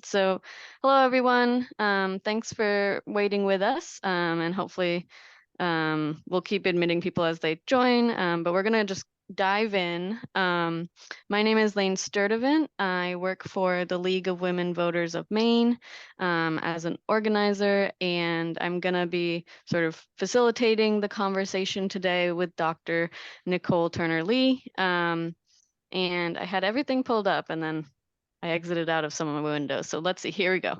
So hello, everyone. Thanks for waiting with us, and hopefully we'll keep admitting people as they join, but we're going to just dive in. My name is Lane Sturdivant. I work for the League of Women Voters of Maine as an organizer, and I'm going to be sort of facilitating the conversation today with Dr. Nicole Turner-Lee. And I had everything pulled up, and then I exited out of some of my windows. So let's see, here we go.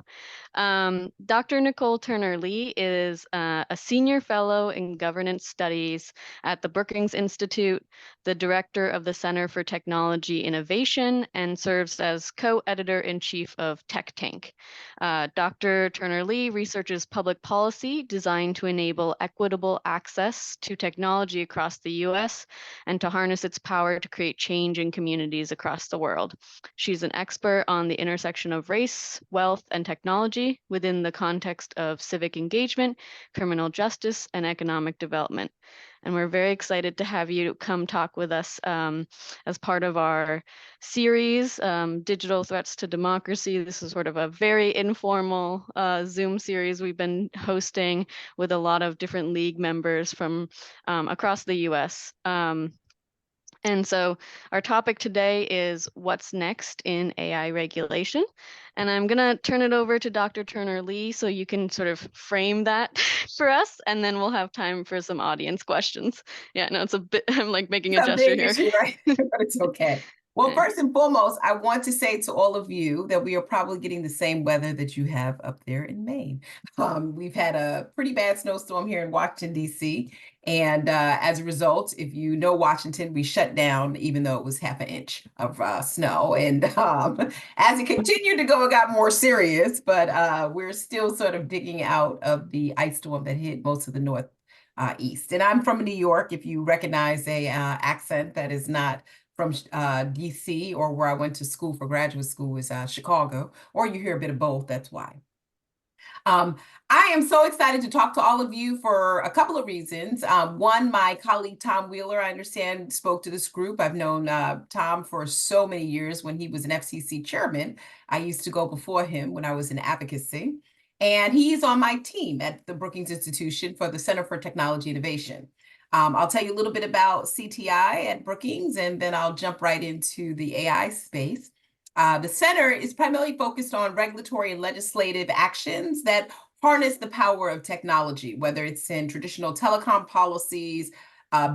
Dr. Nicole Turner-Lee is a senior fellow in governance studies at the Brookings Institute, the director of the Center for Technology Innovation, and serves as co-editor-in-chief of Tech Tank. Dr. Turner-Lee researches public policy designed to enable equitable access to technology across the U.S. and to harness its power to create change in communities across the world. She's an expert on the intersection of race, wealth, and technology within the context of civic engagement, criminal justice, and economic development. And we're very excited to have you come talk with us as part of our series, Digital Threats to Democracy. This is sort of a very informal Zoom series we've been hosting with a lot of different league members from across the US. And so our topic today is what's next in AI regulation. And I'm going to turn it over to Dr. Turner-Lee so you can sort of frame that for us, and then we'll have time for some audience questions. Yeah, no, it's a bit, I'm like making a gesture here. Issue, right? But it's okay. Well, first and foremost, I want to say to all of you that we are probably getting the same weather that you have up there in Maine. We've had a pretty bad snowstorm here in Washington, D.C. And as a result, if you know Washington, we shut down, even though it was half an inch of snow. And as it continued to go, it got more serious, but we're still sort of digging out of the ice storm that hit most of the north east. And I'm from New York, if you recognize a accent that is not from DC, or where I went to school for graduate school is Chicago, or you hear a bit of both, that's why. I am so excited to talk to all of you for a couple of reasons. One, my colleague Tom Wheeler, I understand, spoke to this group. I've known Tom for so many years. When he was an FCC chairman, I used to go before him when I was in advocacy. And he's on my team at the Brookings Institution for the Center for Technology Innovation. I'll tell you a little bit about CTI at Brookings, and then I'll jump right into the AI space. The center is primarily focused on regulatory and legislative actions that harness the power of technology, whether it's in traditional telecom policies,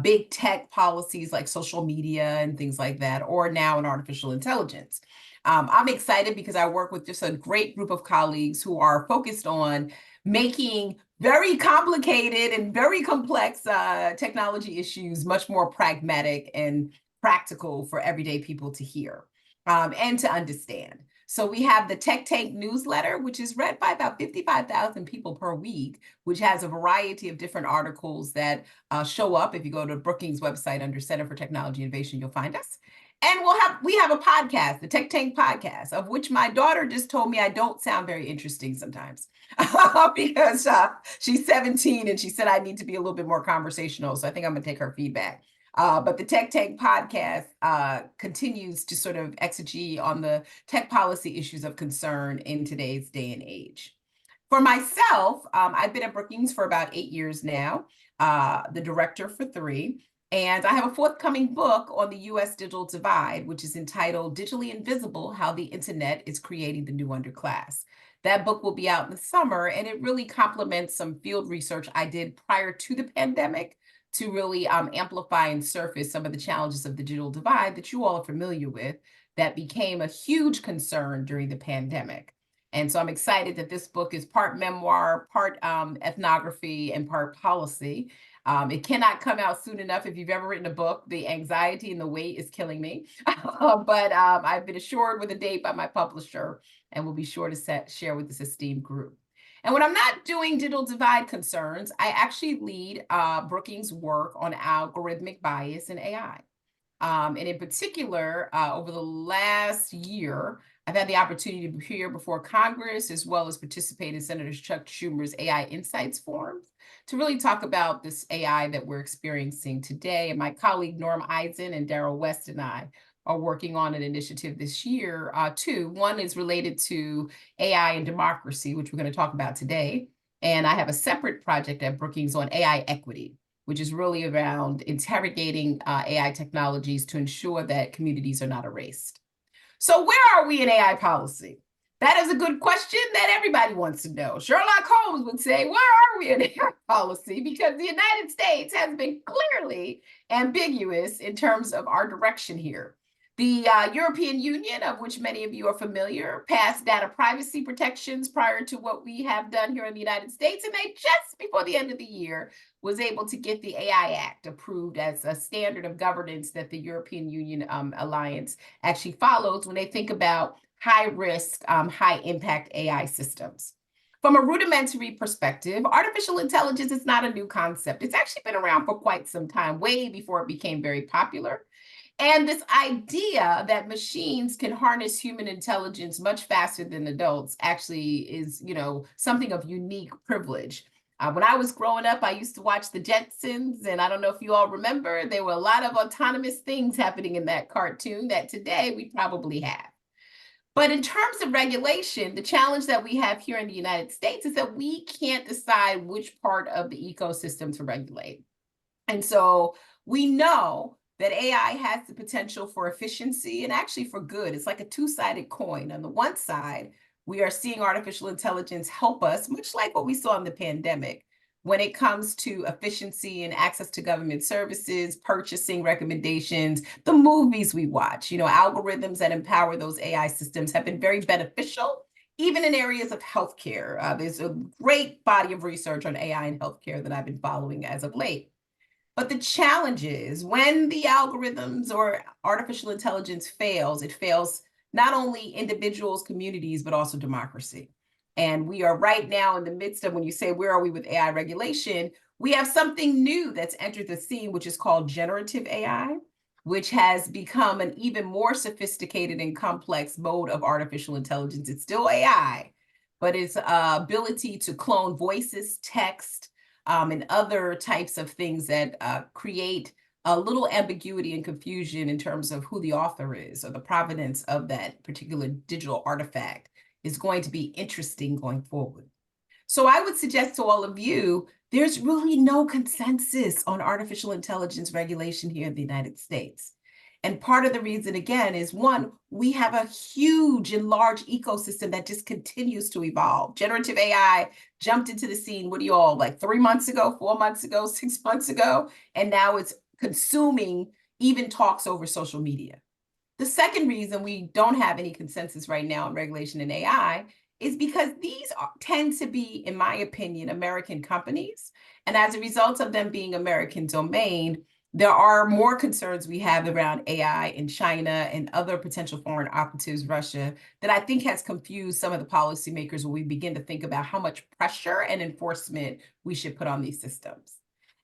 big tech policies like social media and things like that, or now in artificial intelligence. I'm excited because I work with just a great group of colleagues who are focused on making very complicated and very complex technology issues much more pragmatic and practical for everyday people to hear and to understand. So we have the Tech Tank newsletter, which is read by about 55,000 people per week, which has a variety of different articles that show up. If you go to Brookings website under Center for Technology Innovation, you'll find us. And we have a podcast, the Tech Tank podcast, of which my daughter just told me I don't sound very interesting sometimes because she's 17 and she said I need to be a little bit more conversational. So I think I'm going to take her feedback. But the Tech Tank podcast continues to sort of exegete on the tech policy issues of concern in today's day and age. For myself, I've been at Brookings for about 8 years now, the director for 3. And I have a forthcoming book on the U.S. digital divide, which is entitled Digitally Invisible: How the Internet is Creating the New Underclass. That book will be out in the summer, and it really complements some field research I did prior to the pandemic to really amplify and surface some of the challenges of the digital divide that you all are familiar with that became a huge concern during the pandemic. And so I'm excited that this book is part memoir, part ethnography, and part policy. It cannot come out soon enough. If you've ever written a book, the anxiety and the wait is killing me. But I've been assured with a date by my publisher, and will be sure to share with this esteemed group. And when I'm not doing digital divide concerns, I actually lead Brookings' work on algorithmic bias in AI. And in particular, over the last year, I've had the opportunity to appear before Congress, as well as participate in Senator Chuck Schumer's AI Insights Forums, to really talk about this AI that we're experiencing today. And my colleague Norm Eisen and Daryl West and I are working on an initiative this year, too. One is related to AI and democracy, which we're going to talk about today. And I have a separate project at Brookings on AI equity, which is really around interrogating AI technologies to ensure that communities are not erased. So where are we in AI policy? That is a good question that everybody wants to know. Sherlock Holmes would say, where are we in AI policy? Because the United States has been clearly ambiguous in terms of our direction here. The European Union, of which many of you are familiar, passed data privacy protections prior to what we have done here in the United States, and they just before the end of the year was able to get the AI Act approved as a standard of governance that the European Union Alliance actually follows when they think about high-risk, high-impact AI systems. From a rudimentary perspective, artificial intelligence is not a new concept. It's actually been around for quite some time, way before it became very popular. And this idea that machines can harness human intelligence much faster than adults actually is, something of unique privilege. When I was growing up, I used to watch the Jetsons, and I don't know if you all remember, there were a lot of autonomous things happening in that cartoon that today we probably have. But in terms of regulation, the challenge that we have here in the United States is that we can't decide which part of the ecosystem to regulate. And so we know that AI has the potential for efficiency and actually for good. It's like a two-sided coin. On the one side, we are seeing artificial intelligence help us, much like what we saw in the pandemic, when it comes to efficiency and access to government services, purchasing recommendations, the movies we watch, algorithms that empower those AI systems have been very beneficial, even in areas of healthcare. There's a great body of research on AI and healthcare that I've been following as of late. But the challenge is when the algorithms or artificial intelligence fails, it fails not only individuals, communities, but also democracy. And we are right now in the midst of, when you say, where are we with AI regulation? We have something new that's entered the scene, which is called generative AI, which has become an even more sophisticated and complex mode of artificial intelligence. It's still AI, but its ability to clone voices, text, and other types of things that create a little ambiguity and confusion in terms of who the author is or the provenance of that particular digital artifact is going to be interesting going forward. So I would suggest to all of you, there's really no consensus on artificial intelligence regulation here in the United States. And part of the reason, again, is one, we have a huge and large ecosystem that just continues to evolve. Generative AI jumped into the scene, what do you all, like 3 months ago, 4 months ago, 6 months ago, and now it's consuming even talks over social media. The second reason we don't have any consensus right now on regulation in AI is because these tend to be, in my opinion, American companies. And as a result of them being American domain, there are more concerns we have around AI in China and other potential foreign operatives, Russia, that I think has confused some of the policymakers when we begin to think about how much pressure and enforcement we should put on these systems.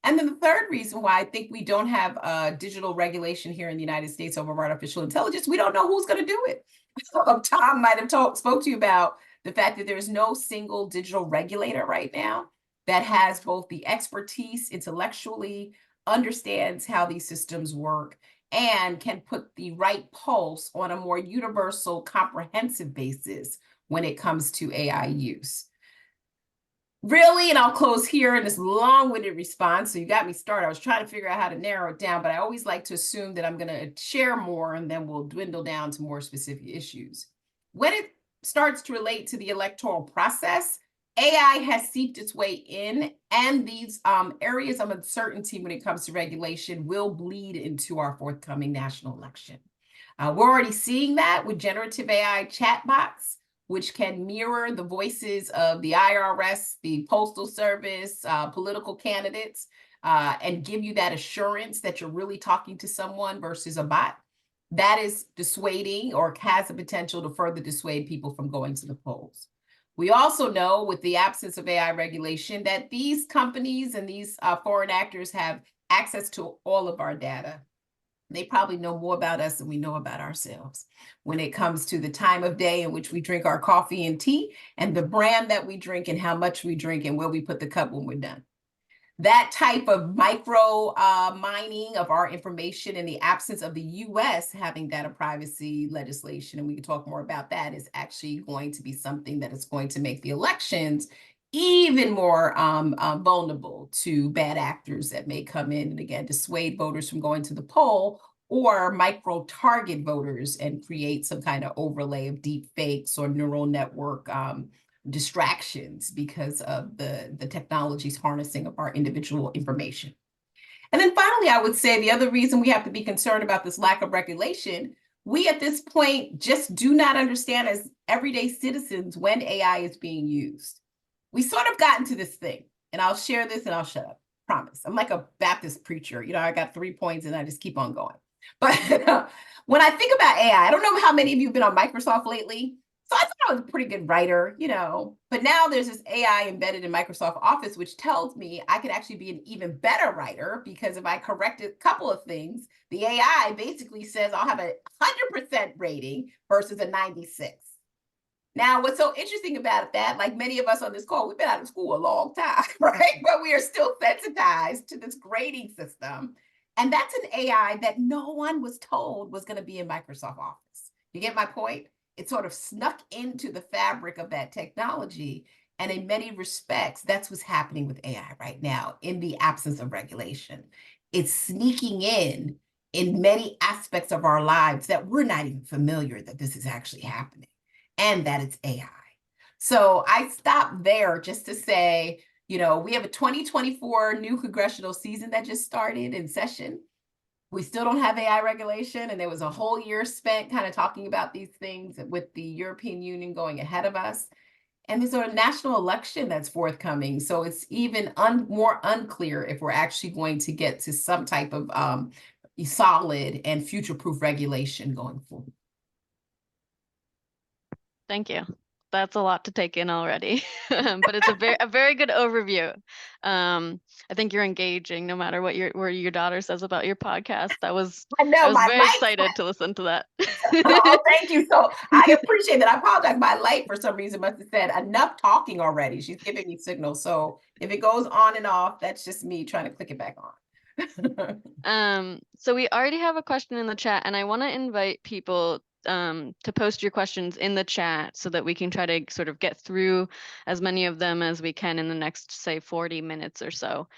And then the third reason why I think we don't have digital regulation here in the United States over artificial intelligence, we don't know who's going to do it. Tom might have spoke to you about the fact that there's no single digital regulator right now that has both the expertise intellectually, understands how these systems work, and can put the right pulse on a more universal, comprehensive basis when it comes to AI use. Really, and I'll close here in this long-winded response. So you got me started. I was trying to figure out how to narrow it down, but I always like to assume that I'm going to share more and then we'll dwindle down to more specific issues. When it starts to relate to the electoral process, AI has seeped its way in, and these areas of uncertainty when it comes to regulation will bleed into our forthcoming national election. We're already seeing that with generative AI chatbots, which can mirror the voices of the IRS, the Postal Service, political candidates, and give you that assurance that you're really talking to someone versus a bot. That is dissuading or has the potential to further dissuade people from going to the polls. We also know with the absence of AI regulation that these companies and these foreign actors have access to all of our data. They probably know more about us than we know about ourselves when it comes to the time of day in which we drink our coffee and tea and the brand that we drink and how much we drink and where we put the cup when we're done. that type of micro mining of our information in the absence of the US having data privacy legislation, and we can talk more about that, is actually going to be something that is going to make the elections even more vulnerable to bad actors that may come in and, again, dissuade voters from going to the poll, or micro target voters and create some kind of overlay of deep fakes or neural network distractions because of the technology's harnessing of our individual information. And then finally, I would say the other reason we have to be concerned about this lack of regulation, we at this point just do not understand as everyday citizens when AI is being used. We sort of got into this thing, and I'll share this and I'll shut up, promise. I'm like a Baptist preacher. I got 3 points and I just keep on going. But when I think about AI, I don't know how many of you have been on Microsoft lately. So I thought I was a pretty good writer, but now there's this AI embedded in Microsoft Office, which tells me I could actually be an even better writer, because if I correct a couple of things, the AI basically says I'll have a 100% rating versus a 96. Now, what's so interesting about that, like many of us on this call, we've been out of school a long time, right? But we are still sensitized to this grading system. And that's an AI that no one was told was going to be in Microsoft Office. You get my point? It sort of snuck into the fabric of that technology. And in many respects, that's what's happening with AI right now in the absence of regulation. It's sneaking in many aspects of our lives that we're not even familiar that this is actually happening, and that it's AI. So I stopped there just to say, we have a 2024 new congressional season that just started in session. We still don't have AI regulation, and there was a whole year spent kind of talking about these things with the European Union going ahead of us. And there's a national election that's forthcoming. So it's even more unclear if we're actually going to get to some type of solid and future-proof regulation going forward. Thank you. That's a lot to take in already, but it's a very good overview. I think you're engaging no matter what your daughter says about your podcast. I was very excited to listen to that. Oh, thank you. So I appreciate that. I apologize. My light, for some reason, must have said enough talking already. She's giving me signals. So if it goes on and off, that's just me trying to click it back on. So we already have a question in the chat, and I want to invite people to post your questions in the chat so that we can try to sort of get through as many of them as we can in the next, say, 40 minutes or so.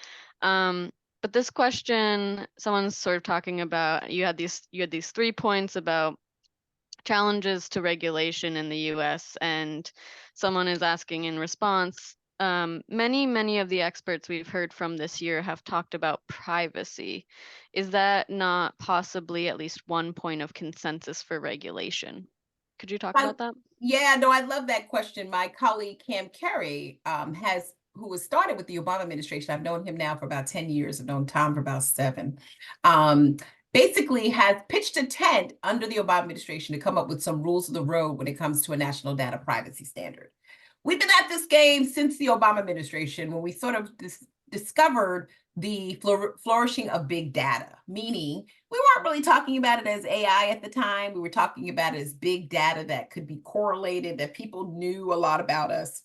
But this question, someone's sort of talking about, you had these 3 points about challenges to regulation in the US, and someone is asking in response, many of the experts we've heard from this year have talked about privacy. Is that not possibly at least one point of consensus for regulation? Could you talk about that? Yeah, no, I love that question. My colleague Cam Carey who was started with the Obama administration. I've known him now for about 10 years. I've known Tom for about 7. Basically has pitched a tent under the Obama administration to come up with some rules of the road when it comes to a national data privacy standard. We've been at this game since the Obama administration, when we sort of discovered the flourishing of big data, meaning we weren't really talking about it as AI at the time. We were talking about it as big data that could be correlated, that people knew a lot about us.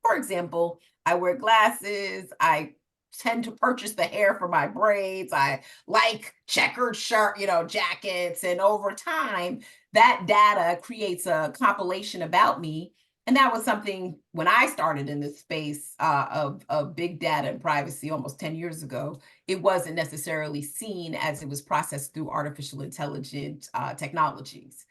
For example, I wear glasses. I tend to purchase the hair for my braids. I like checkered shirt, jackets. And over time, that data creates a compilation about me. And that was something when I started in this space of big data and privacy almost 10 years ago, it wasn't necessarily seen as it was processed through artificial intelligence technologies.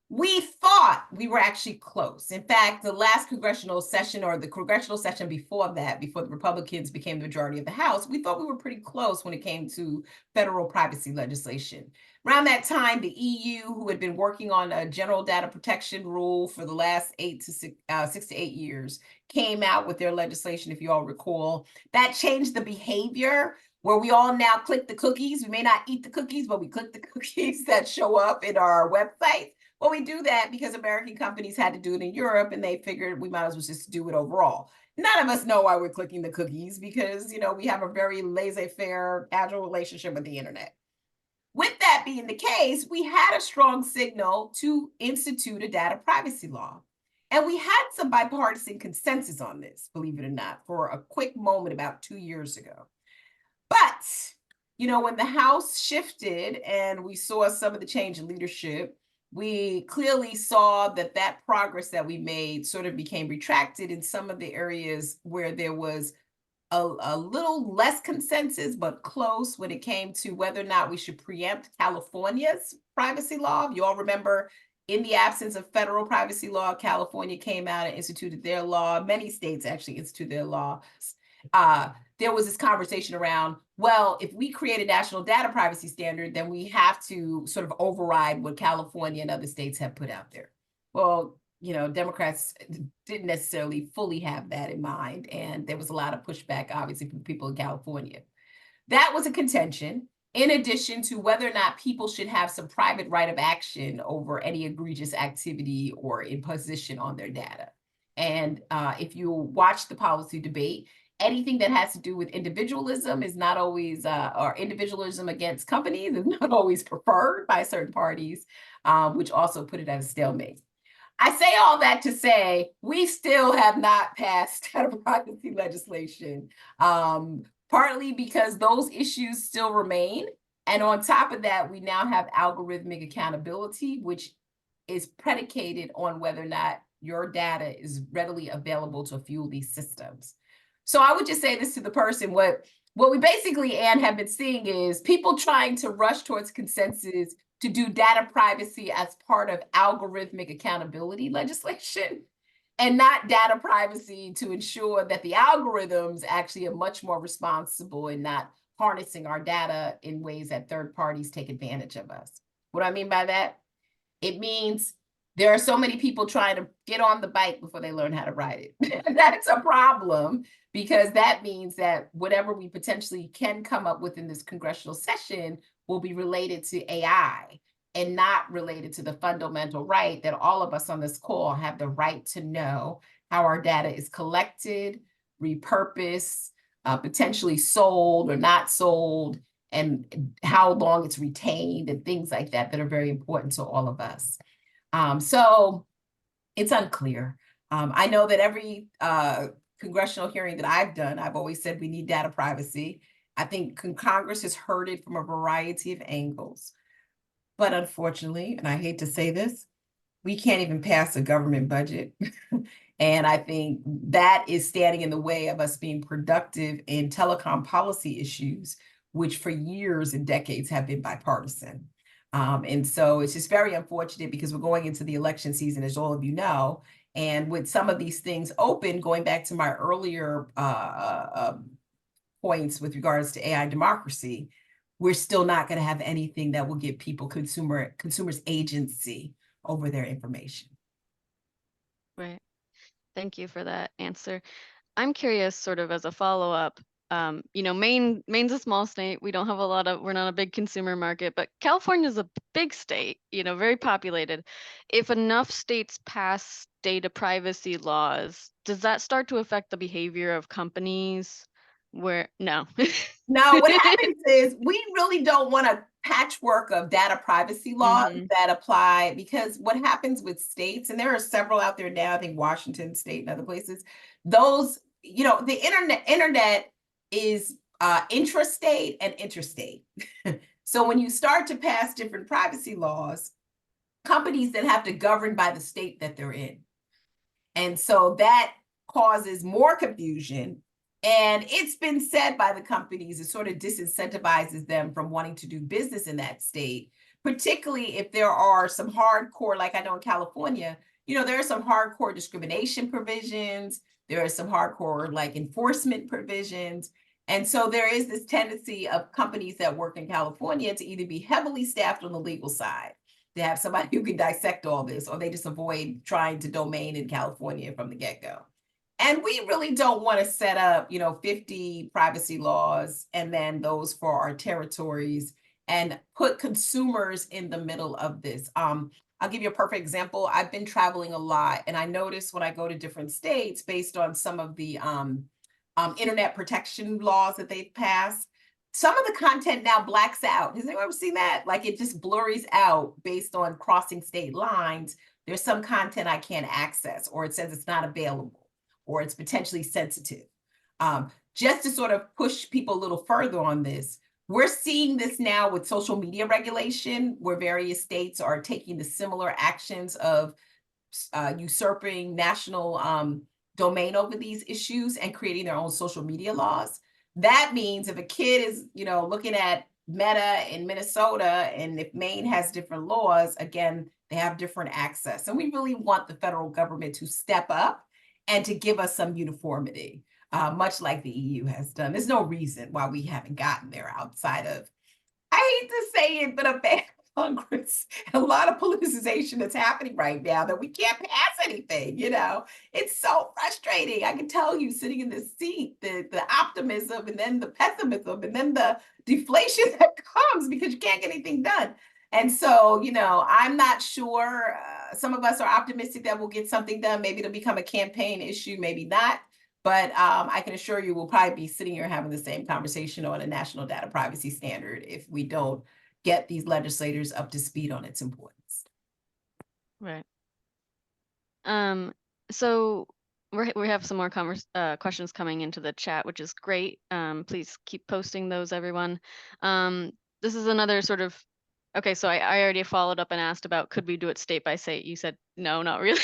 We thought we were actually close. In fact, the last congressional session, or the congressional session before that, before the Republicans became the majority of the House, we thought we were pretty close when it came to federal privacy legislation. Around that time, the EU, who had been working on a general data protection rule for the last 6 to 8 years, came out with their legislation, if you all recall. That changed the behavior, where we all now click the cookies. We may not eat the cookies, but we click the cookies that show up in our website. Well, we do that because American companies had to do it in Europe, and they figured we might as well just do it overall. None of us know why we're clicking the cookies, because, we have a very laissez-faire, casual relationship with the internet. With that being the case, we had a strong signal to institute a data privacy law. And we had some bipartisan consensus on this, believe it or not, for a quick moment about 2 years ago. when the House shifted and we saw some of the change in leadership, we clearly saw that progress that we made sort of became retracted in some of the areas where there was a little less consensus, but close when it came to whether or not we should preempt California's privacy law. You all remember, in the absence of federal privacy law, California came out and instituted their law. Many states actually instituted their laws. There was this conversation around, well, if we create a national data privacy standard, then we have to sort of override what California and other states have put out there. Well, Democrats didn't necessarily fully have that in mind. And there was a lot of pushback, obviously, from people in California. That was a contention, in addition to whether or not people should have some private right of action over any egregious activity or imposition on their data. And if you watch the policy debate, anything that has to do with individualism is not always, or individualism against companies is not always preferred by certain parties, which also put it at a stalemate. I say all that to say we still have not passed data privacy legislation, partly because those issues still remain. And on top of that, we now have algorithmic accountability, which is predicated on whether or not your data is readily available to fuel these systems. So I would just say this to the person, what we basically, Anne, have been seeing is people trying to rush towards consensus to do data privacy as part of algorithmic accountability legislation, and not data privacy to ensure that the algorithms actually are much more responsible and not harnessing our data in ways that third parties take advantage of us. What do I mean by that? It means there are so many people trying to get on the bike before they learn how to ride it. That's a problem, because that means that whatever we potentially can come up with in this congressional session will be related to AI and not related to the fundamental right that all of us on this call have the right to know how our data is collected, repurposed, potentially sold or not sold, and how long it's retained, and things like that that are very important to all of us. So it's unclear. I know that every congressional hearing that I've done, I've always said we need data privacy. I think Congress has heard it from a variety of angles. But unfortunately, and I hate to say this, we can't even pass a government budget. And I think that is standing in the way of us being productive in telecom policy issues, which for years and decades have been bipartisan. And so it's just very unfortunate, because we're going into the election season, as all of you know, and with some of these things open, going back to my earlier points with regards to AI democracy, we're still not going to have anything that will give people consumers agency over their information. Right. Thank you for that answer. I'm curious, sort of as a follow-up, Maine's a small state. We're not a big consumer market, but California's a big state, very populated. If enough states pass data privacy laws, does that start to affect the behavior of companies? No. No, what happens is we really don't want a patchwork of data privacy laws that apply, because what happens with states, and there are several out there now, I think Washington State and other places, those, the internet is intrastate and interstate. So when you start to pass different privacy laws, companies then have to govern by the state that they're in. And so that causes more confusion. And it's been said by the companies, it sort of disincentivizes them from wanting to do business in that state, particularly if there are some hardcore, like I know in California, there are some hardcore discrimination provisions. There are some hardcore like enforcement provisions. And so there is this tendency of companies that work in California to either be heavily staffed on the legal side, to have somebody who can dissect all this, or they just avoid trying to domain in California from the get-go. And we really don't want to set up, 50 privacy laws and then those for our territories and put consumers in the middle of this. I'll give you a perfect example. I've been traveling a lot, and I notice when I go to different states, based on some of the internet protection laws that they've passed, some of the content now blacks out. Has anyone ever seen that? Like, it just blurs out based on crossing state lines. There's some content I can't access, or it says it's not available, or it's potentially sensitive. just to sort of push people a little further on this, we're seeing this now with social media regulation, where various states are taking the similar actions of usurping national domain over these issues and creating their own social media laws. That means if a kid is, looking at Meta in Minnesota, and if Maine has different laws, again, they have different access. And we really want the federal government to step up and to give us some uniformity, much like the EU has done. There's no reason why we haven't gotten there outside of, I hate to say it, but a bad Congress, a lot of politicization that's happening right now that we can't pass anything. It's so frustrating. I can tell you, sitting in this seat, the optimism and then the pessimism and then the deflation that comes because you can't get anything done. And so, I'm not sure. Some of us are optimistic that we'll get something done. Maybe it'll become a campaign issue, maybe not. But I can assure you we'll probably be sitting here having the same conversation on a national data privacy standard if we don't get these legislators up to speed on its importance. Right. So we have some more questions coming into the chat, which is great. Please keep posting those, everyone. This is another sort of, okay, so I already followed up and asked about, could we do it state by state? You said, no, not really,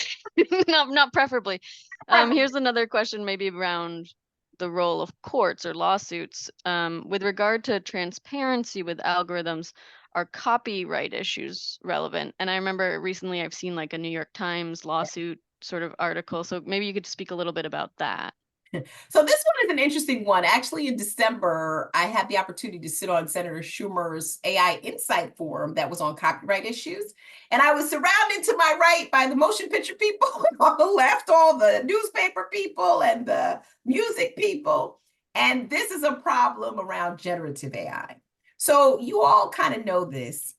not preferably. Here's another question maybe around the role of courts or lawsuits. With regard to transparency with algorithms, are copyright issues relevant? And I remember recently I've seen like a New York Times lawsuit sort of article. So maybe you could speak a little bit about that. So this one is an interesting one. Actually, in December, I had the opportunity to sit on Senator Schumer's AI Insight Forum that was on copyright issues. And I was surrounded to my right by the motion picture people, and on the left, all the newspaper people and the music people. And this is a problem around generative AI. So you all kind of know this.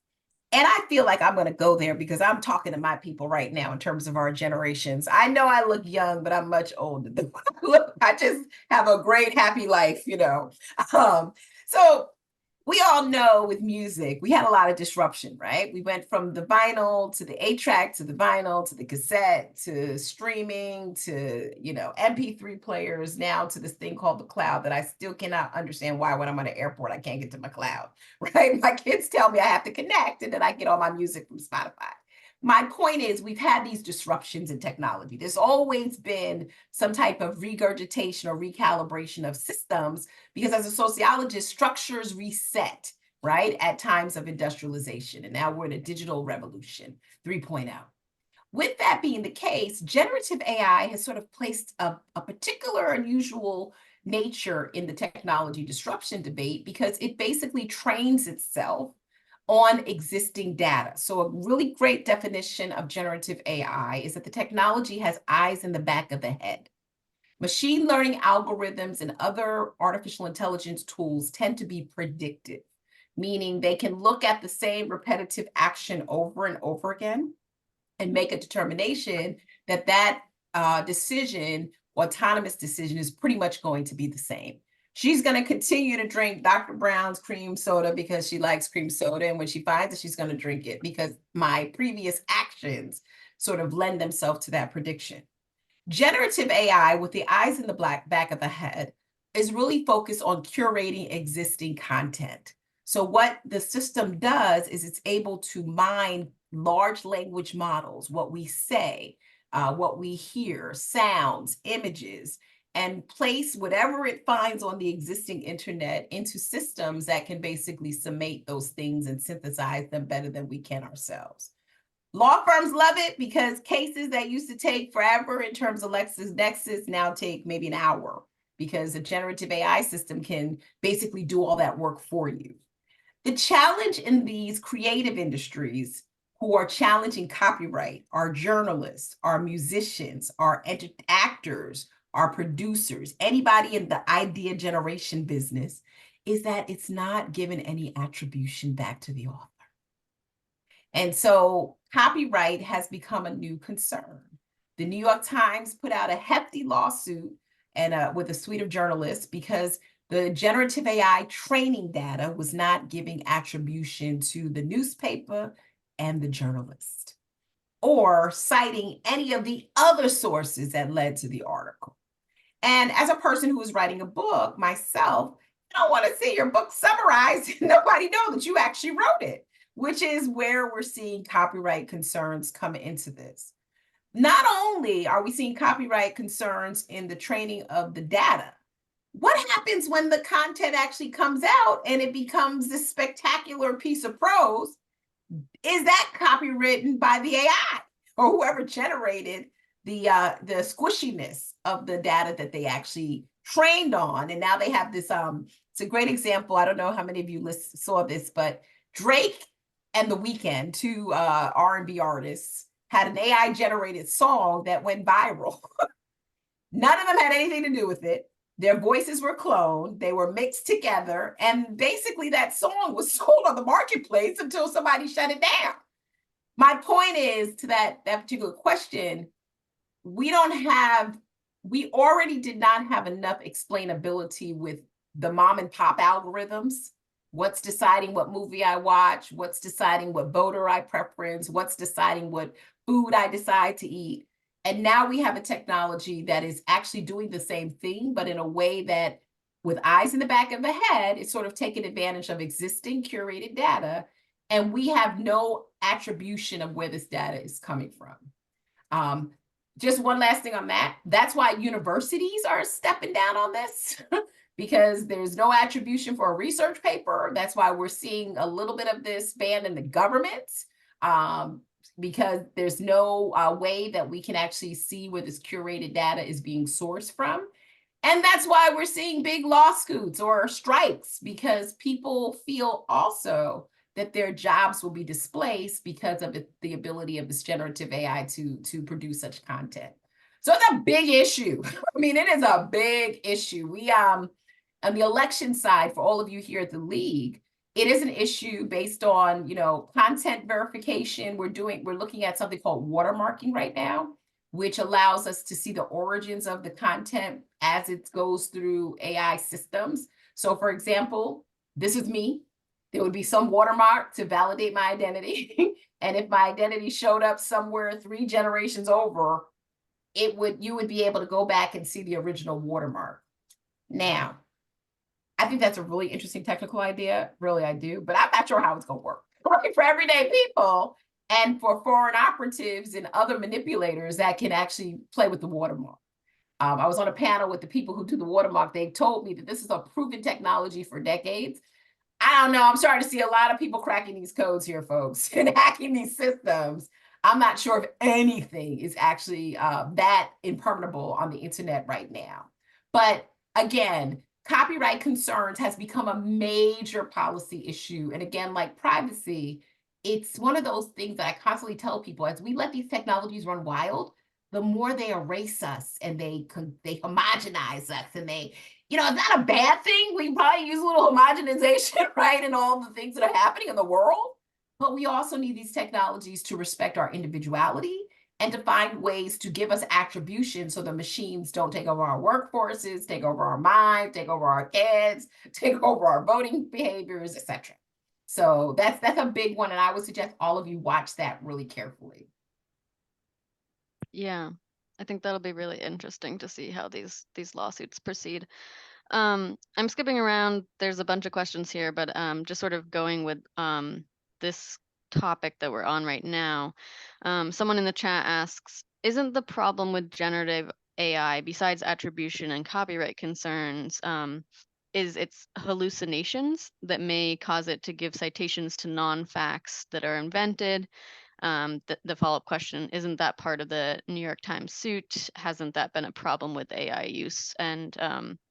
And I feel like I'm going to go there because I'm talking to my people right now in terms of our generations. I know I look young, but I'm much older than what I look. I just have a great, happy life, So we all know with music, we had a lot of disruption, right? We went from the vinyl to the 8-track to the vinyl to the cassette to streaming to, MP3 players, now to this thing called the cloud that I still cannot understand why when I'm at an airport, I can't get to my cloud, right? My kids tell me I have to connect and then I get all my music from Spotify. My point is, we've had these disruptions in technology. There's always been some type of regurgitation or recalibration of systems because, as a sociologist, structures reset, right, at times of industrialization. And now we're in a digital revolution 3.0. With that being the case, generative AI has sort of placed a particular unusual nature in the technology disruption debate because it basically trains itself on existing data. So a really great definition of generative AI is that the technology has eyes in the back of the head. Machine learning algorithms and other artificial intelligence tools tend to be predictive, meaning they can look at the same repetitive action over and over again and make a determination that decision, autonomous decision, is pretty much going to be the same. She's going to continue to drink Dr. Brown's cream soda because she likes cream soda. And when she finds it, she's going to drink it because my previous actions sort of lend themselves to that prediction. Generative AI, with the eyes in the back of the head, is really focused on curating existing content. So what the system does is it's able to mine large language models, what we say, what we hear, sounds, images, and place whatever it finds on the existing internet into systems that can basically summate those things and synthesize them better than we can ourselves. Law firms love it because cases that used to take forever in terms of LexisNexis now take maybe an hour because a generative AI system can basically do all that work for you. The challenge in these creative industries who are challenging copyright are journalists, are musicians, are actors, are producers, anybody in the idea generation business, is that it's not given any attribution back to the author. And so copyright has become a new concern. The New York Times put out a hefty lawsuit and with a suite of journalists because the generative AI training data was not giving attribution to the newspaper and the journalist, or citing any of the other sources that led to the article. And as a person who is writing a book myself, I don't want to see your book summarized and nobody know that you actually wrote it, which is where we're seeing copyright concerns come into this. Not only are we seeing copyright concerns in the training of the data, what happens when the content actually comes out and it becomes this spectacular piece of prose? Is that copywritten by the AI or whoever generated the squishiness of the data that they actually trained on? And now they have this. It's a great example. I don't know how many of you saw this, but Drake and The Weeknd, two R&B artists, had an AI generated song that went viral. None of them had anything to do with it. Their voices were cloned, they were mixed together, and basically that song was sold on the marketplace until somebody shut it down. My point is to that particular question, we already did not have enough explainability with the mom and pop algorithms. What's deciding what movie I watch, what's deciding what voter I preference, what's deciding what food I decide to eat. And now we have a technology that is actually doing the same thing, but in a way that, with eyes in the back of the head, it's sort of taking advantage of existing curated data. And we have no attribution of where this data is coming from. Just one last thing on that. That's why universities are stepping down on this because there's no attribution for a research paper. That's why we're seeing a little bit of this banned in the government. Because there's no way that we can actually see where this curated data is being sourced from. And that's why we're seeing big lawsuits or strikes, because people feel also that their jobs will be displaced because of the ability of this generative AI to produce such content. So it's a big issue. I mean, it is a big issue. We on the election side, for all of you here at the league, it is an issue based on, content verification. We're looking at something called watermarking right now, which allows us to see the origins of the content as it goes through AI systems. So for example, this is me. There would be some watermark to validate my identity. And if my identity showed up somewhere 3 generations over, you would be able to go back and see the original watermark. Now, I think that's a really interesting technical idea. Really, I do. But I'm not sure how it's going to work. Right? For everyday people and for foreign operatives and other manipulators that can actually play with the watermark. I was on a panel with the people who do the watermark. They told me that this is a proven technology for decades. I don't know. I'm starting to see a lot of people cracking these codes here, folks, and hacking these systems. I'm not sure if anything is actually that impermeable on the internet right now. But again, copyright concerns has become a major policy issue. And again, like privacy, it's one of those things that I constantly tell people, as we let these technologies run wild, the more they erase us and they homogenize us, and it's not a bad thing. We probably use a little homogenization, right, and all the things that are happening in the world. But we also need these technologies to respect our individuality and to find ways to give us attribution so the machines don't take over our workforces, take over our minds, take over our kids, take over our voting behaviors, etc. So that's a big one, and I would suggest all of you watch that really carefully. Yeah, I think that'll be really interesting to see how these lawsuits proceed. I'm skipping around. There's a bunch of questions here, but just sort of going with this topic that we're on right now. Someone in the chat asks, isn't the problem with generative AI, besides attribution and copyright concerns, is its hallucinations that may cause it to give citations to non-facts that are invented? The follow-up question, isn't that part of the New York Times suit? Hasn't that been a problem with AI use? And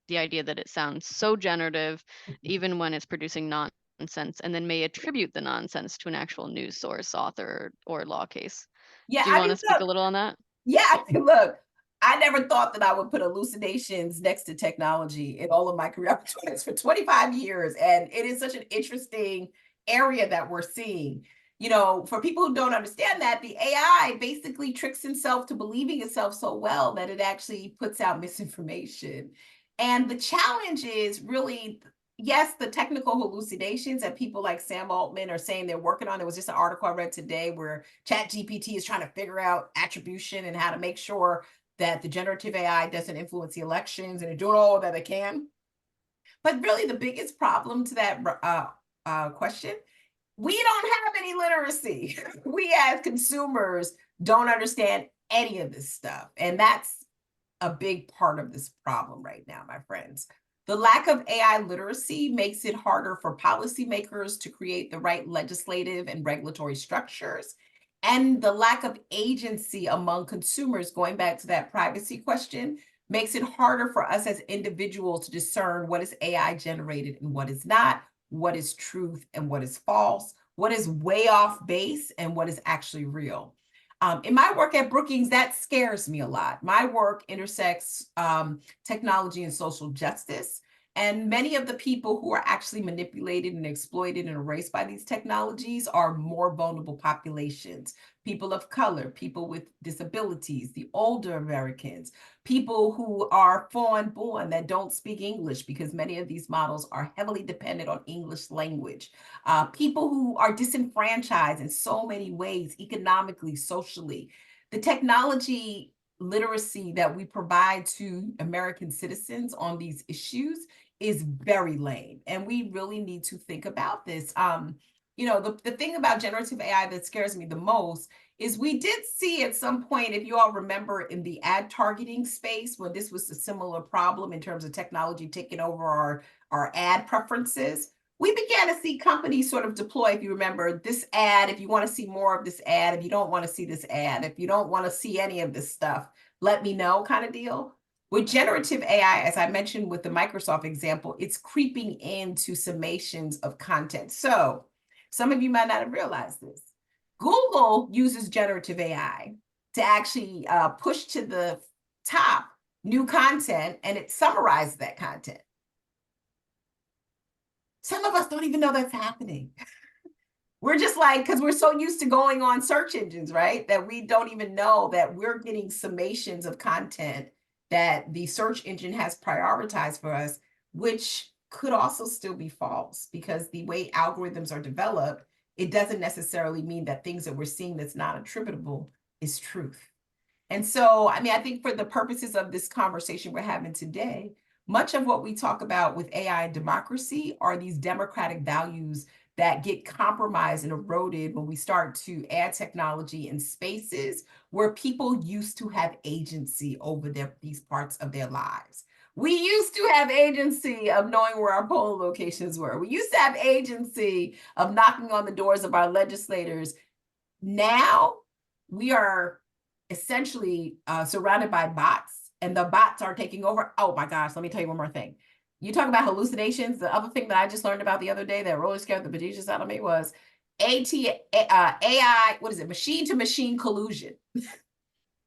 the idea that it sounds so generative, even when it's producing nonsense, and then may attribute the nonsense to an actual news source, author, or law case. Yeah, Do you want to speak a little on that? Yeah, look, I never thought that I would put hallucinations next to technology in all of my career opportunities for 25 years. And it is such an interesting area that we're seeing. For people who don't understand that, the AI basically tricks himself to believing itself so well that it actually puts out misinformation. And the challenge is really, yes, the technical hallucinations that people like Sam Altman are saying they're working on. There was just an article I read today where ChatGPT is trying to figure out attribution and how to make sure that the generative AI doesn't influence the elections and they're doing all that they can. But really the biggest problem to that question, we don't have any literacy. We as consumers don't understand any of this stuff. And that's a big part of this problem right now, my friends. The lack of AI literacy makes it harder for policymakers to create the right legislative and regulatory structures. And the lack of agency among consumers, going back to that privacy question, makes it harder for us as individuals to discern what is AI generated and what is not, what is truth and what is false, what is way off base and what is actually real. In my work at Brookings, that scares me a lot. My work intersects technology and social justice. And many of the people who are actually manipulated and exploited and erased by these technologies are more vulnerable populations, people of color, people with disabilities, the older Americans, people who are foreign born that don't speak English, because many of these models are heavily dependent on English language, people who are disenfranchised in so many ways, economically, socially. The technology literacy that we provide to American citizens on these issues is very lame. And we really need to think about this. The thing about generative AI that scares me the most is we did see at some point, if you all remember, in the ad targeting space, when this was a similar problem in terms of technology taking over our ad preferences, we began to see companies sort of deploy, if you remember, this ad, if you want to see more of this ad, if you don't want to see this ad, if you don't want to see any of this stuff, let me know kind of deal. With generative AI, as I mentioned with the Microsoft example, it's creeping into summations of content. So some of you might not have realized this. Google uses generative AI to actually push to the top new content, and it summarizes that content. Some of us don't even know that's happening. We're just like, because we're so used to going on search engines, right? That we don't even know that we're getting summations of content that the search engine has prioritized for us, which could also still be false, because the way algorithms are developed, it doesn't necessarily mean that things that we're seeing that's not attributable is truth. And so, I mean, I think for the purposes of this conversation we're having today, much of what we talk about with AI and democracy are these democratic values that get compromised and eroded when we start to add technology in spaces where people used to have agency over these parts of their lives. We used to have agency of knowing where our polling locations were. We used to have agency of knocking on the doors of our legislators. Now we are essentially surrounded by bots, and the bots are taking over. Oh my gosh, let me tell you one more thing. You talk about hallucinations. The other thing that I just learned about the other day that really scared the bejesus out of me was AI, what is it? Machine to machine collusion.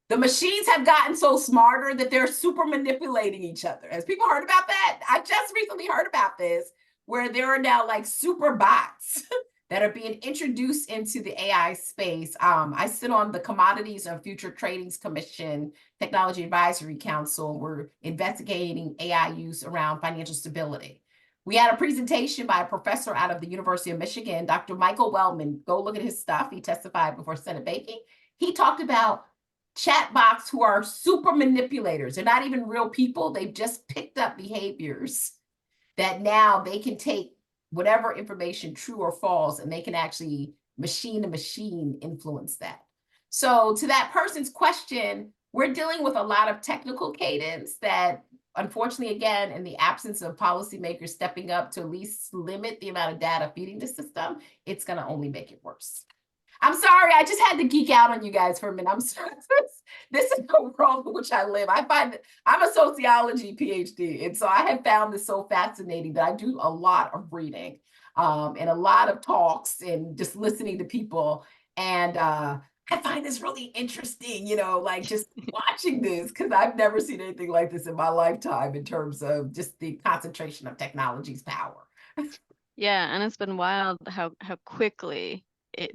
The machines have gotten so smarter that they're super manipulating each other. Has people heard about that? I just recently heard about this, where there are now like super bots that are being introduced into the AI space. I sit on the Commodities and Future Tradings Commission Technology Advisory Council. We're investigating AI use around financial stability. We had a presentation by a professor out of the University of Michigan, Dr. Michael Wellman. Go look at his stuff. He testified before Senate Banking. He talked about chatbots who are super manipulators. They're not even real people. They've just picked up behaviors that now they can take whatever information, true or false, and they can actually machine to machine influence that. So to that person's question, we're dealing with a lot of technical cadence that, unfortunately, again, in the absence of policymakers stepping up to at least limit the amount of data feeding the system, it's going to only make it worse. I'm sorry, I just had to geek out on you guys for a minute. I'm sorry. This is the world in which I live. I find that I'm a sociology PhD, and so I have found this so fascinating that I do a lot of reading and a lot of talks and just listening to people. And I find this really interesting, like just watching this, because I've never seen anything like this in my lifetime in terms of just the concentration of technology's power. Yeah, and it's been wild how quickly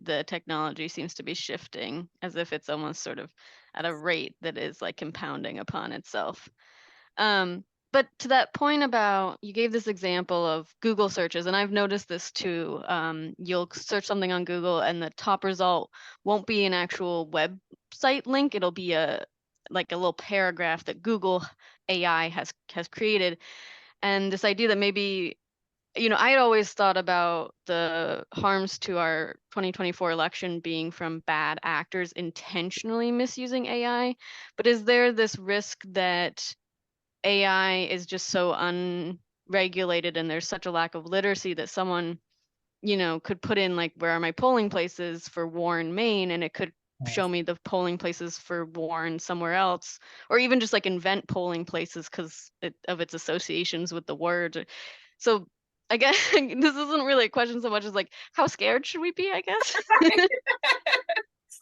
the technology seems to be shifting, as if it's almost sort of at a rate that is like compounding upon itself. But to that point about, you gave this example of Google searches, and I've noticed this too. You'll search something on Google and the top result won't be an actual website link. It'll be a like a little paragraph that Google AI has created, and this idea that maybe, I had always thought about the harms to our 2024 election being from bad actors intentionally misusing AI, but is there this risk that AI is just so unregulated and there's such a lack of literacy that someone, could put in like, where are my polling places for Warren, Maine, and it could show Yes. me the polling places for Warren somewhere else, or even just like invent polling places because of its associations with the word. So I guess this isn't really a question so much as like, how scared should we be, I guess?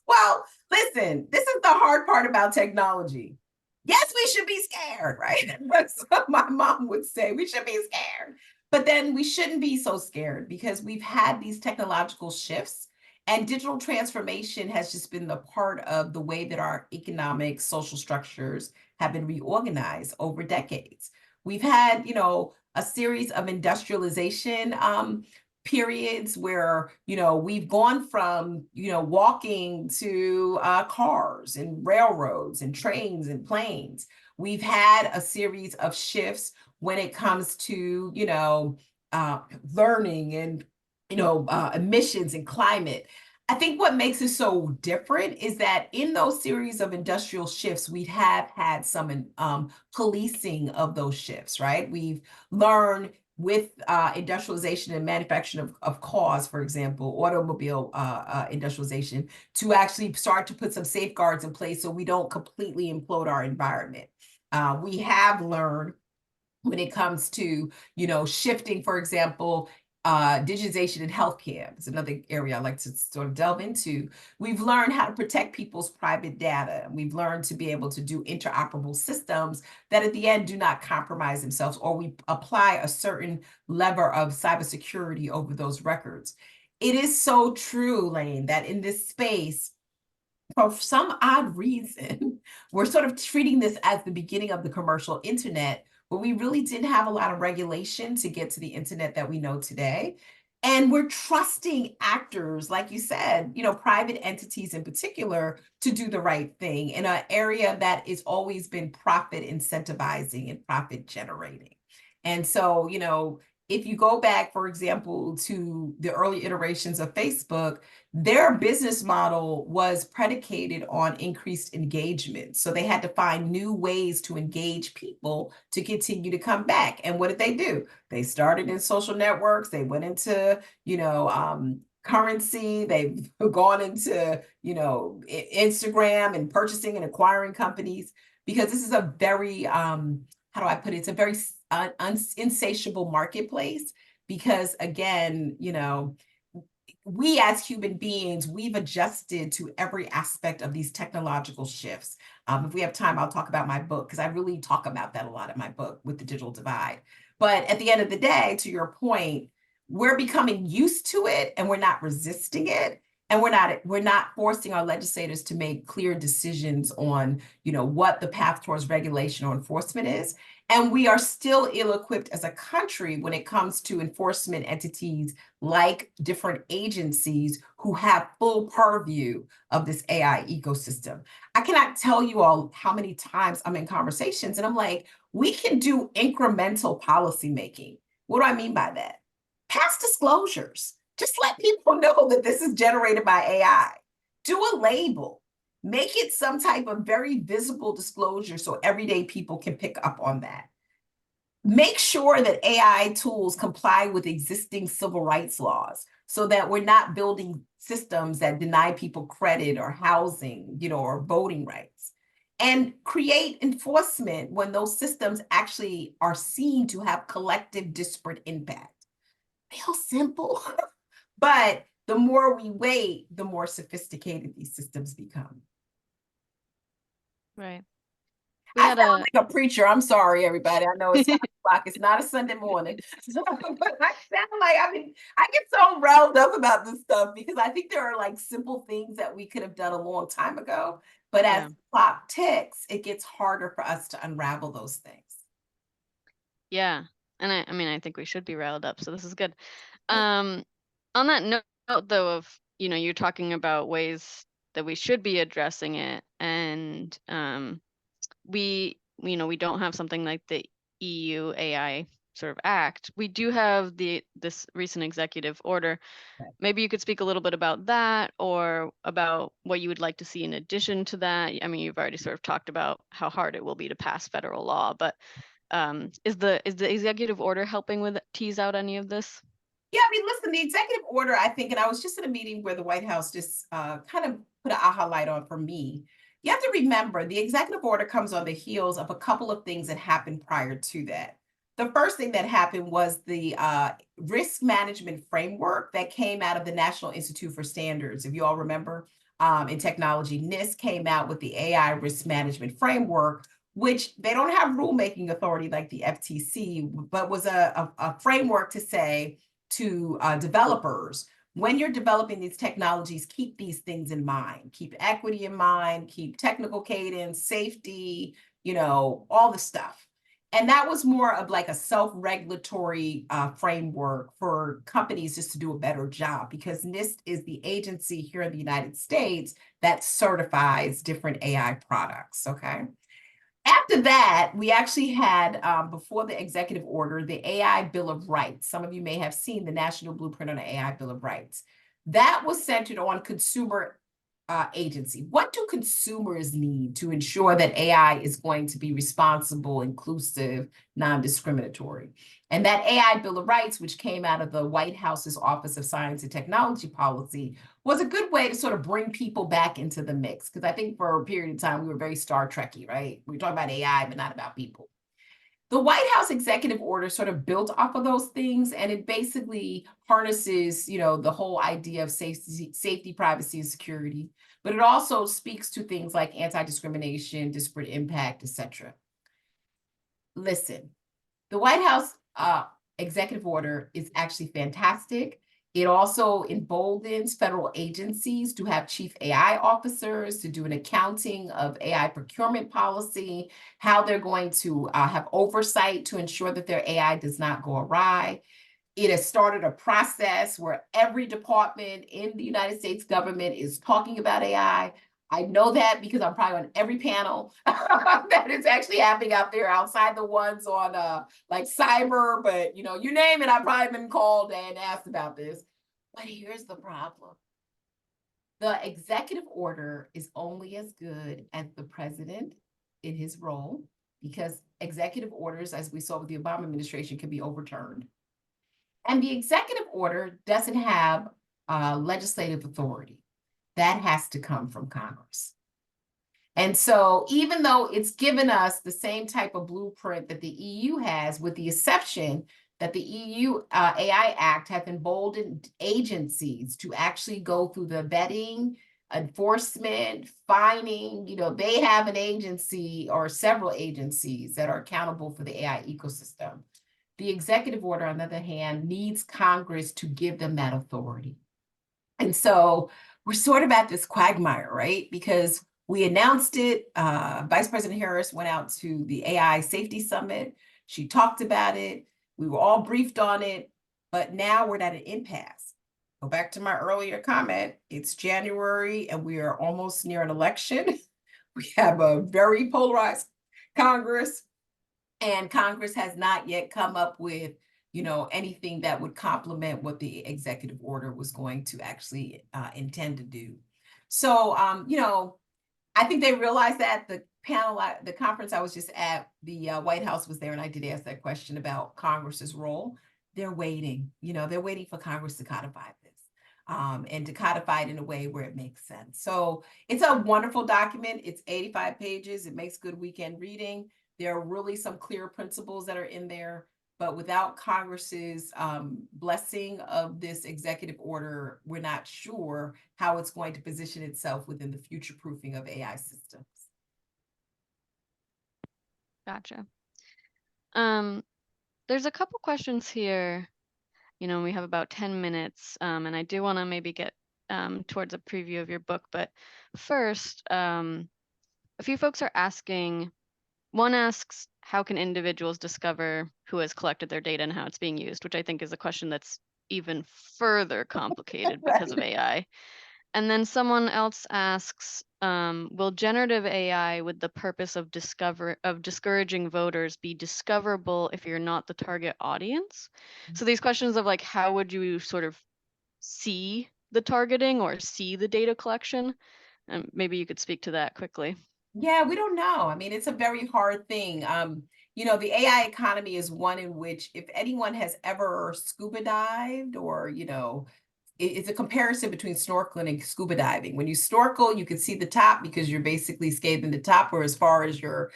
Well, listen, this is the hard part about technology. Yes, we should be scared, right? That's what my mom would say. We should be scared. But then we shouldn't be so scared because we've had these technological shifts, and digital transformation has just been the part of the way that our economic, social structures have been reorganized over decades. We've had, a series of industrialization periods where we've gone from walking to cars and railroads and trains and planes. We've had a series of shifts when it comes to learning and emissions and climate. I think what makes it so different is that in those series of industrial shifts, we have had some policing of those shifts, right? We've learned with industrialization and manufacturing of cars, for example, automobile industrialization, to actually start to put some safeguards in place so we don't completely implode our environment. We have learned when it comes to, shifting, for example, digitization in healthcare is another area I like to sort of delve into. We've learned how to protect people's private data. We've learned to be able to do interoperable systems that at the end do not compromise themselves, or we apply a certain level of cybersecurity over those records. It is so true, Lane, that in this space, for some odd reason, we're sort of treating this as the beginning of the commercial internet, but we really didn't have a lot of regulation to get to the internet that we know today. And we're trusting actors, like you said, private entities in particular, to do the right thing in an area that has always been profit incentivizing and profit generating. And so, if you go back, for example, to the early iterations of Facebook, their business model was predicated on increased engagement. So they had to find new ways to engage people to continue to come back. And what did they do? They started in social networks. They went into, currency. They've gone into, Instagram and purchasing and acquiring companies, because this is a very, how do I put it? It's a very insatiable marketplace, because again, we as human beings, we've adjusted to every aspect of these technological shifts. If we have time, I'll talk about my book, because I really talk about that a lot in my book, With the Digital Divide. But at the end of the day, to your point, we're becoming used to it and we're not resisting it. And we're not forcing our legislators to make clear decisions on, what the path towards regulation or enforcement is. And we are still ill-equipped as a country when it comes to enforcement entities like different agencies who have full purview of this AI ecosystem. I cannot tell you all how many times I'm in conversations and I'm like, we can do incremental policy making. What do I mean by that? Pass disclosures. Just let people know that this is generated by AI. Do a label. Make it some type of very visible disclosure so everyday people can pick up on that. Make sure that AI tools comply with existing civil rights laws so that we're not building systems that deny people credit or housing, or voting rights. And create enforcement when those systems actually are seen to have collective disparate impact. Real simple. But the more we wait, the more sophisticated these systems become. Right. I sound like a preacher. I'm sorry, everybody. I know it's 5 o'clock. It's not a Sunday morning. But I sound like, I get so riled up about this stuff because I think there are like simple things that we could have done a long time ago. But as the clock ticks, it gets harder for us to unravel those things. Yeah. And I think we should be riled up. So this is good. On that note, though, of, you're talking about ways that we should be addressing it, and we don't have something like the EU AI sort of act. We do have this recent executive order. Maybe you could speak a little bit about that, or about what you would like to see in addition to that. I mean, you've already sort of talked about how hard it will be to pass federal law, but is the executive order helping with tease out any of this? Yeah, I mean, listen, the executive order, I think, and I was just in a meeting where the White House just kind of put an aha light on for me. You have to remember the executive order comes on the heels of a couple of things that happened prior to that. The first thing that happened was the risk management framework that came out of the National Institute for Standards. If you all remember, in technology, NIST came out with the AI risk management framework, which they don't have rulemaking authority like the FTC, but was a framework to say, to developers, when you're developing these technologies, keep these things in mind. Keep equity in mind, keep technical cadence, safety, all the stuff. And that was more of like a self-regulatory framework for companies just to do a better job, because NIST is the agency here in the United States that certifies different AI products, okay? After that, we actually had, before the executive order, the AI Bill of Rights. Some of you may have seen the National Blueprint on the AI Bill of Rights. That was centered on consumer agency. What do consumers need to ensure that AI is going to be responsible, inclusive, non-discriminatory? And that AI Bill of Rights, which came out of the White House's Office of Science and Technology Policy, was a good way to sort of bring people back into the mix. Because I think for a period of time, we were very Star Trekky, right? We were talking about AI, but not about people. The White House executive order sort of built off of those things, and it basically harnesses, the whole idea of safety, privacy, and security. But it also speaks to things like anti-discrimination, disparate impact, etc. Listen, the White House executive order is actually fantastic. It also emboldens federal agencies to have chief AI officers, to do an accounting of AI procurement policy, how they're going to have oversight to ensure that their AI does not go awry. It has started a process where every department in the United States government is talking about AI. I know that because I'm probably on every panel that is actually happening out there, outside the ones on like cyber, but you name it, I've probably been called and asked about this. But here's the problem. The executive order is only as good as the president in his role, because executive orders, as we saw with the Obama administration, can be overturned. And the executive order doesn't have legislative authority. That has to come from Congress. And so even though it's given us the same type of blueprint that the EU has, with the exception that the EU AI Act has emboldened agencies to actually go through the vetting, enforcement, fining, they have an agency or several agencies that are accountable for the AI ecosystem. The executive order, on the other hand, needs Congress to give them that authority. And so we're sort of at this quagmire, right? Because we announced it. Vice President Harris went out to the AI Safety Summit. She talked about it. We were all briefed on it, but now we're at an impasse. Go back to my earlier comment. It's January and we are almost near an election. We have a very polarized Congress, and Congress has not yet come up with anything that would complement what the executive order was going to actually intend to do. So, I think they realized that. The conference I was just at, the White House was there, and I did ask that question about Congress's role. They're waiting, they're waiting for Congress to codify this. And to codify it in a way where it makes sense. So it's a wonderful document. It's 85 pages. It makes good weekend reading. There are really some clear principles that are in there. But without Congress's blessing of this executive order, we're not sure how it's going to position itself within the future proofing of AI systems. Gotcha. There's a couple questions here. We have about 10 minutes, and I do want to maybe get towards a preview of your book. But first, a few folks are asking, one asks, how can individuals discover who has collected their data and how it's being used, which I think is a question that's even further complicated because of AI. And then someone else asks, will generative AI with the purpose of discouraging voters be discoverable if you're not the target audience? So these questions of like, how would you sort of see the targeting or see the data collection? And maybe you could speak to that quickly. Yeah, we don't know. I mean, it's a very hard thing. The AI economy is one in which if anyone has ever scuba dived or, it's a comparison between snorkeling and scuba diving. When you snorkel, you can see the top because you're basically scathing the top, or as far as your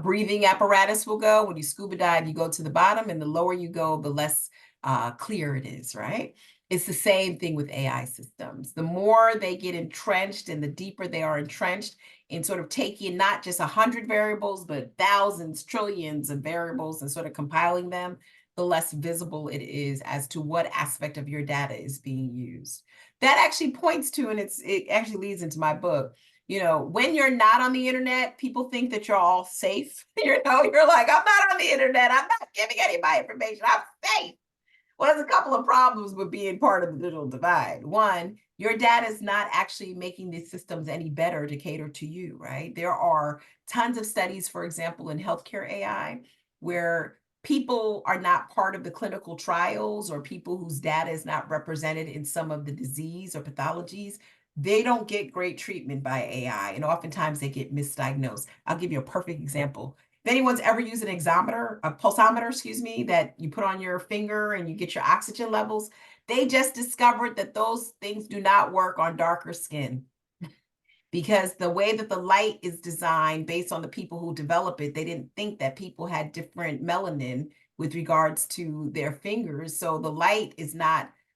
breathing apparatus will go. When you scuba dive, you go to the bottom, and the lower you go, the less clear it is, right? It's the same thing with AI systems. The more they get entrenched and the deeper they are entrenched in sort of taking not just 100 variables, but thousands, trillions of variables and sort of compiling them, the less visible it is as to what aspect of your data is being used. That actually points to, and it actually leads into my book, when you're not on the internet, people think that you're all safe. You're like, I'm not on the internet. I'm not giving any of my information. I'm safe. Well, there's a couple of problems with being part of the digital divide. One, your data is not actually making these systems any better to cater to you, right? There are tons of studies, for example, in healthcare AI, where people are not part of the clinical trials or people whose data is not represented in some of the disease or pathologies. They don't get great treatment by AI, and oftentimes they get misdiagnosed. I'll give you a perfect example. If anyone's ever used an a pulsometer, excuse me, that you put on your finger and you get your oxygen levels, they just discovered that those things do not work on darker skin because the way that the light is designed based on the people who develop it, they didn't think that people had different melanin with regards to their fingers. So the light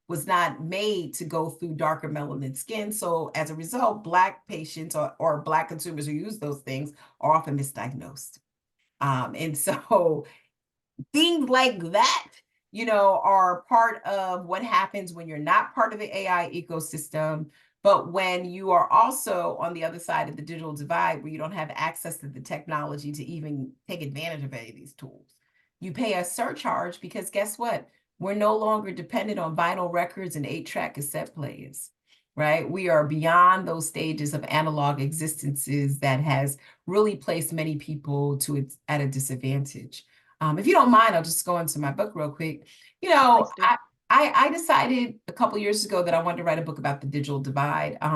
was not made to go through darker melanin skin. So as a result, Black patients or Black consumers who use those things are often misdiagnosed. And so things like that, are part of what happens when you're not part of the AI ecosystem, but when you are also on the other side of the digital divide where you don't have access to the technology to even take advantage of any of these tools. You pay a surcharge because guess what? We're no longer dependent on vinyl records and 8-track cassette players, right? We are beyond those stages of analog existences that has really placed many people at a disadvantage. If you don't mind, I'll just go into my book real quick. Please do. I decided a couple years ago that I wanted to write a book about the digital divide. I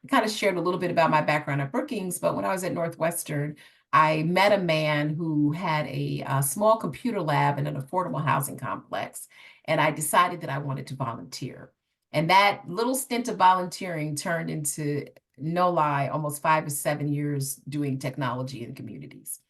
kind of shared a little bit about my background at Brookings, but when I was at Northwestern, I met a man who had a small computer lab in an affordable housing complex, and I decided that I wanted to volunteer. And that little stint of volunteering turned into, no lie, almost 5 or 7 years doing technology in communities.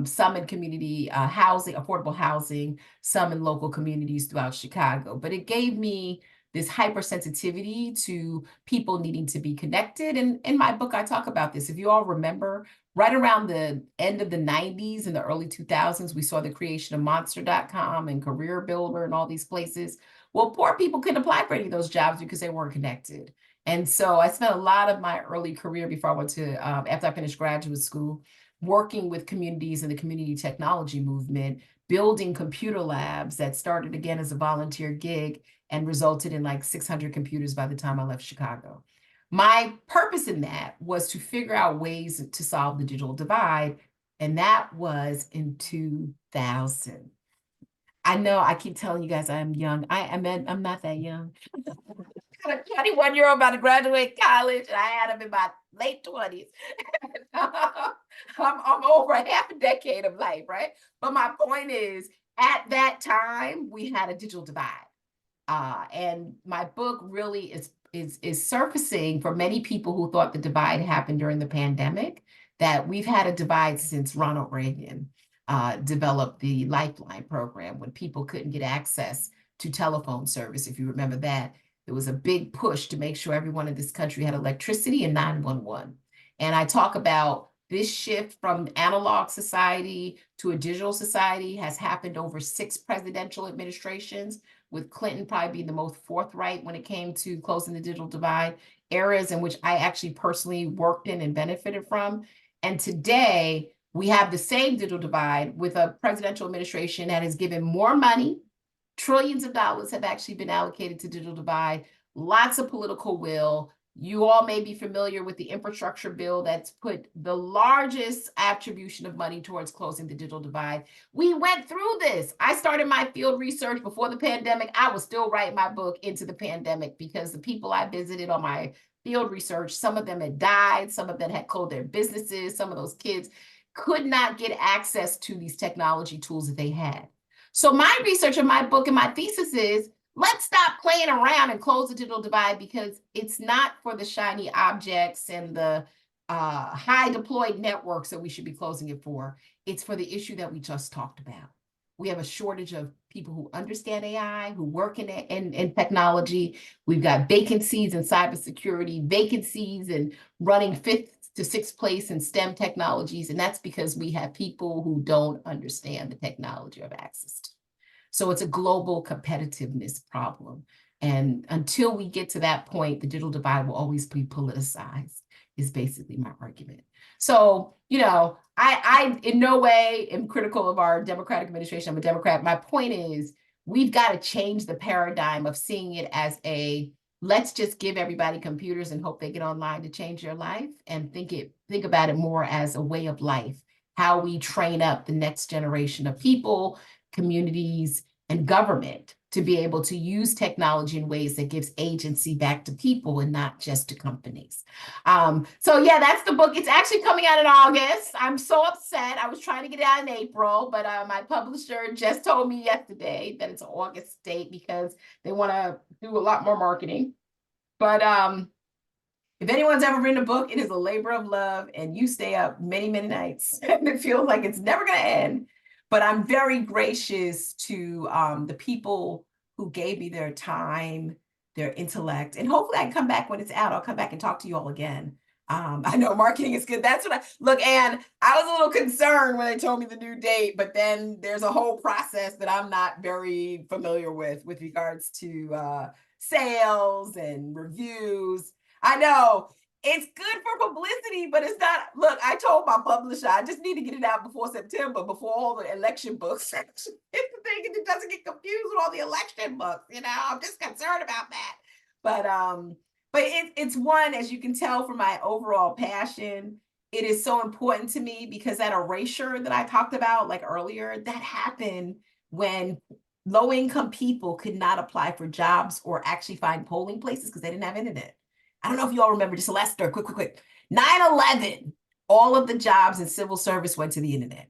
Some in community housing, affordable housing, some in local communities throughout Chicago. But it gave me this hypersensitivity to people needing to be connected. And in my book, I talk about this. If you all remember, right around the end of the 90s and the early 2000s, we saw the creation of Monster.com and Career Builder and all these places. Well, poor people couldn't apply for any of those jobs because they weren't connected. And so I spent a lot of my early career before I went to, after I finished graduate school, working with communities in the community technology movement, building computer labs that started again as a volunteer gig and resulted in like 600 computers by the time I left Chicago. My purpose in that was to figure out ways to solve the digital divide, and that was in 2000. I know I keep telling you guys I'm young. I'm not that young. A 21-year-old about to graduate college, and I had him in my late 20s. I'm over half a decade of life, right? But my point is, at that time, we had a digital divide. And my book really is surfacing for many people who thought the divide happened during the pandemic, that we've had a divide since Ronald Reagan developed the Lifeline program when people couldn't get access to telephone service. If you remember that, there was a big push to make sure everyone in this country had electricity and 911. And I talk about this shift from analog society to a digital society has happened over 6 presidential administrations, with Clinton probably being the most forthright when it came to closing the digital divide, areas in which I actually personally worked in and benefited from. And today, we have the same digital divide with a presidential administration that has given more money. Trillions of dollars have actually been allocated to digital divide, lots of political will, You all may be familiar with the infrastructure bill that's put the largest attribution of money towards closing the digital divide. We went through this. I started my field research before the pandemic. I was still writing my book into the pandemic because the people I visited on my field research, some of them had died, some of them had closed their businesses, some of those kids could not get access to these technology tools that they had. So my research in my book and my thesis is, let's stop playing around and close the digital divide, because it's not for the shiny objects and the high deployed networks that we should be closing it for. It's for the issue that we just talked about. We have a shortage of people who understand AI, who work in technology. We've got vacancies in cybersecurity, vacancies in running fifth to sixth place in STEM technologies. And that's because we have people who don't understand the technology or have access to. So it's a global competitiveness problem. And until we get to that point, the digital divide will always be politicized, is basically my argument. So, you know, I in no way am critical of our Democratic administration. I'm a Democrat. My point is, we've got to change the paradigm of seeing it as a, let's just give everybody computers and hope they get online to change their life, and think about it more as a way of life, how we train up the next generation of people, communities, and government to be able to use technology in ways that gives agency back to people and not just to companies. So yeah, that's the book. It's actually coming out in August. I'm so upset. I was trying to get it out in April, but my publisher just told me yesterday that it's an August date because they want to do a lot more marketing. But if anyone's ever written a book, it is a labor of love, and you stay up many, many nights, and it feels like it's never going to end. But I'm very gracious to the people who gave me their time, their intellect, and hopefully I can come back when it's out. I'll come back and talk to you all again. I know marketing is good. That's what look, Anne, I was a little concerned when they told me the new date, but then there's a whole process that I'm not very familiar with regards to sales and reviews. I know it's good for publicity, but it's not. Look, I told my publisher I just need to get it out before September, before all the election books. It's the thing, it doesn't get confused with all the election books. You know, I'm just concerned about that. But it's one, as you can tell from my overall passion, it is so important to me because that erasure that I talked about like earlier, that happened when low-income people could not apply for jobs or actually find polling places because they didn't have internet. I don't know if you all remember, just a last story, quick. 9/11, all of the jobs in civil service went to the internet.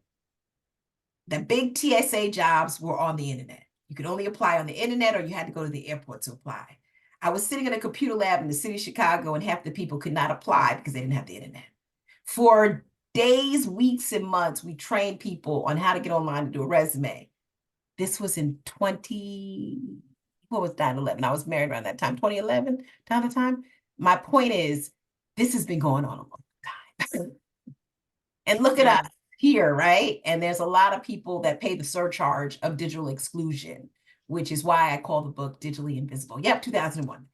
The big TSA jobs were on the internet. You could only apply on the internet, or you had to go to the airport to apply. I was sitting in a computer lab in the city of Chicago, and half the people could not apply because they didn't have the internet. For days, weeks, and months, we trained people on how to get online to do a resume. This was in what was 9/11? I was married around that time, 2011, down the time. My point is, this has been going on a long time. And look at us here, right? And there's a lot of people that pay the surcharge of digital exclusion, which is why I call the book Digitally Invisible. Yep, 2001.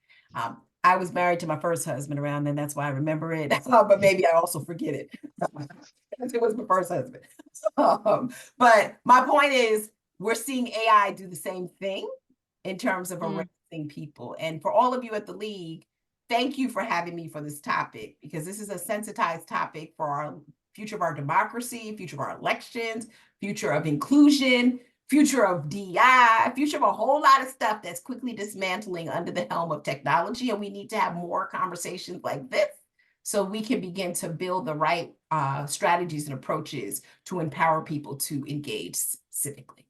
I was married to my first husband around then. That's why I remember it. But maybe I also forget it. It was my first husband. But my point is, we're seeing AI do the same thing in terms of erasing people. And for all of you at the League, thank you for having me for this topic, because this is a sensitized topic for our future of our democracy, future of our elections, future of inclusion, future of DI, future of a whole lot of stuff that's quickly dismantling under the helm of technology. And we need to have more conversations like this so we can begin to build the right strategies and approaches to empower people to engage civically.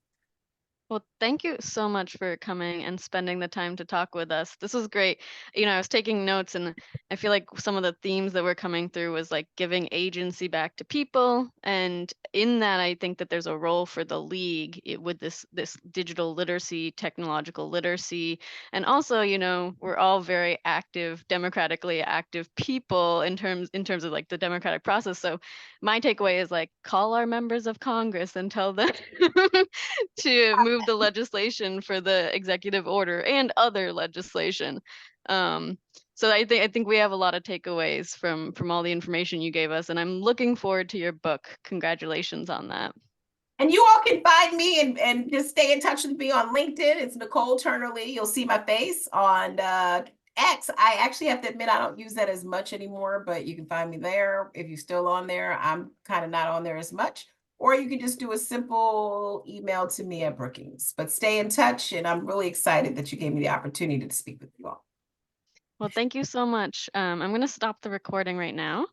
Well, thank you so much for coming and spending the time to talk with us. This was great. You know, I was taking notes, and I feel like some of the themes that were coming through was like giving agency back to people. And in that, I think that there's a role for the League with this digital literacy, technological literacy. And also, you know, we're all very active, democratically active people in terms of like the democratic process. So my takeaway is like, call our members of Congress and tell them to move the legislation for the executive order and other legislation. So I think we have a lot of takeaways from all the information you gave us, and I'm looking forward to your book. Congratulations on that. And you all can find me and just stay in touch with me on LinkedIn. It's Nicole Turner Lee. You'll see my face on X, I actually have to admit I don't use that as much anymore, but you can find me there. If you're still on there, I'm kind of not on there as much. Or you can just do a simple email to me at Brookings. But stay in touch, and I'm really excited that you gave me the opportunity to speak with you all. Well, thank you so much. I'm going to stop the recording right now.